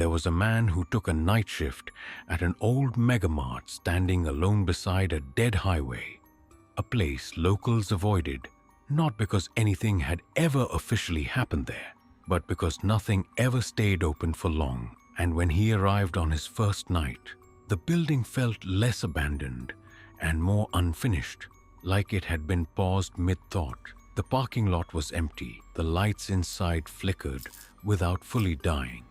There was a man who took a night shift at an old megamart standing alone beside a dead highway, a place locals avoided, not because anything had ever officially happened there, but because nothing ever stayed open for long. And when he arrived on his first night, the building felt less abandoned and more unfinished, like it had been paused mid-thought. The parking lot was empty, the lights inside flickered without fully dying,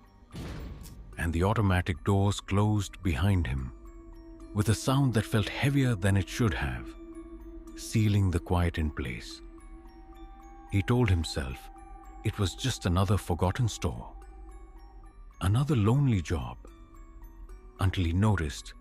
and the automatic doors closed behind him, with a sound that felt heavier than it should have, sealing the quiet in place. He told himself it was just another forgotten store, another lonely job, until he noticed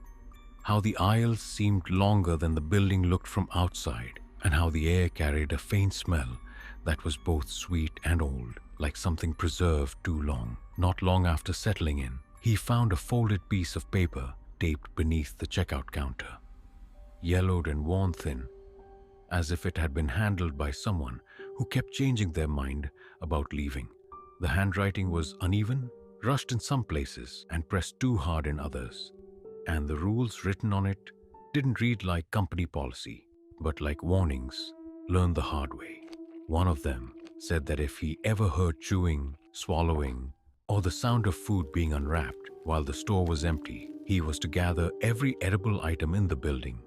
how the aisles seemed longer than the building looked from outside, and how the air carried a faint smell that was both sweet and old, like something preserved too long. Not long after settling in, he found a folded piece of paper taped beneath the checkout counter, yellowed and worn thin, as if it had been handled by someone who kept changing their mind about leaving. The handwriting was uneven, rushed in some places and pressed too hard in others, and the rules written on it didn't read like company policy, but like warnings learned the hard way. One of them said that if he ever heard chewing, swallowing, or the sound of food being unwrapped while the store was empty, he was to gather every edible item in the building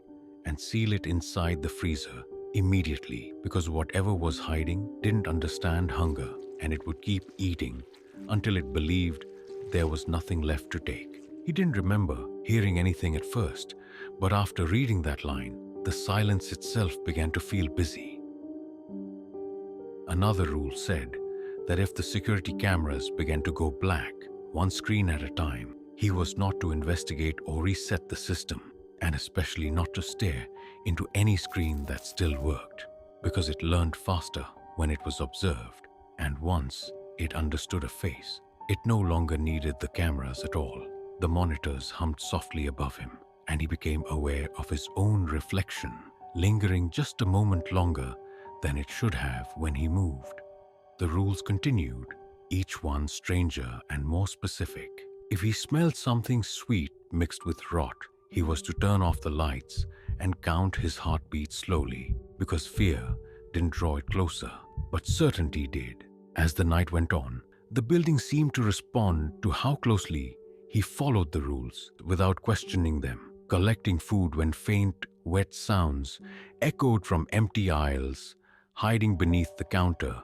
and seal it inside the freezer immediately, because whatever was hiding didn't understand hunger, and it would keep eating until it believed there was nothing left to take. He didn't remember hearing anything at first, but after reading that line, the silence itself began to feel busy. Another rule said that if the security cameras began to go black, one screen at a time, he was not to investigate or reset the system, and especially not to stare into any screen that still worked, because it learned faster when it was observed, and once it understood a face, it no longer needed the cameras at all. The monitors hummed softly above him, and he became aware of his own reflection, lingering just a moment longer than it should have when he moved. The rules continued, each one stranger and more specific. If he smelled something sweet mixed with rot, he was to turn off the lights and count his heartbeat slowly, because fear didn't draw it closer, but certainty did. As the night went on, the building seemed to respond to how closely he followed the rules without questioning them, collecting food when faint, wet sounds echoed from empty aisles, hiding beneath the counter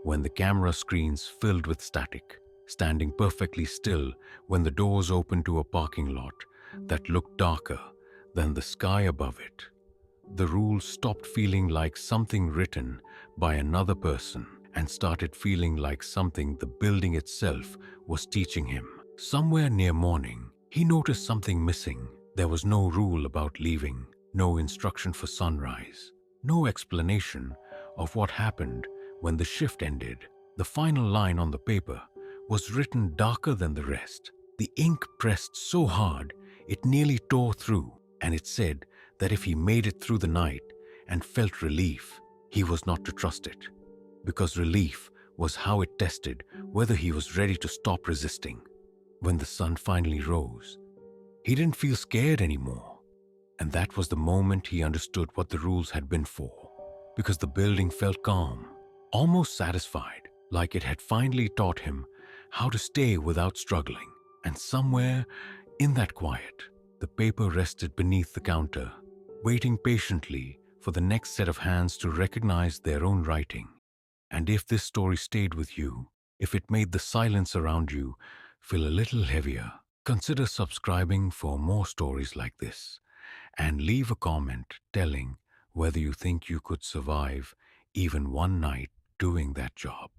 when the camera screens filled with static, standing perfectly still when the doors opened to a parking lot that looked darker than the sky above it. The rules stopped feeling like something written by another person and started feeling like something the building itself was teaching him. Somewhere near morning, he noticed something missing. There was no rule about leaving, no instruction for sunrise, no explanation of what happened when the shift ended. The final line on the paper was written darker than the rest. The ink pressed so hard it nearly tore through, and it said that if he made it through the night and felt relief, he was not to trust it, because relief was how it tested whether he was ready to stop resisting. When the sun finally rose, he didn't feel scared anymore, and that was the moment he understood what the rules had been for, because the building felt calm, almost satisfied, like it had finally taught him how to stay without struggling. And somewhere in that quiet, the paper rested beneath the counter, waiting patiently for the next set of hands to recognize their own writing. And if this story stayed with you, if it made the silence around you feel a little heavier, consider subscribing for more stories like this, and leave a comment telling whether you think you could survive even one night doing that job.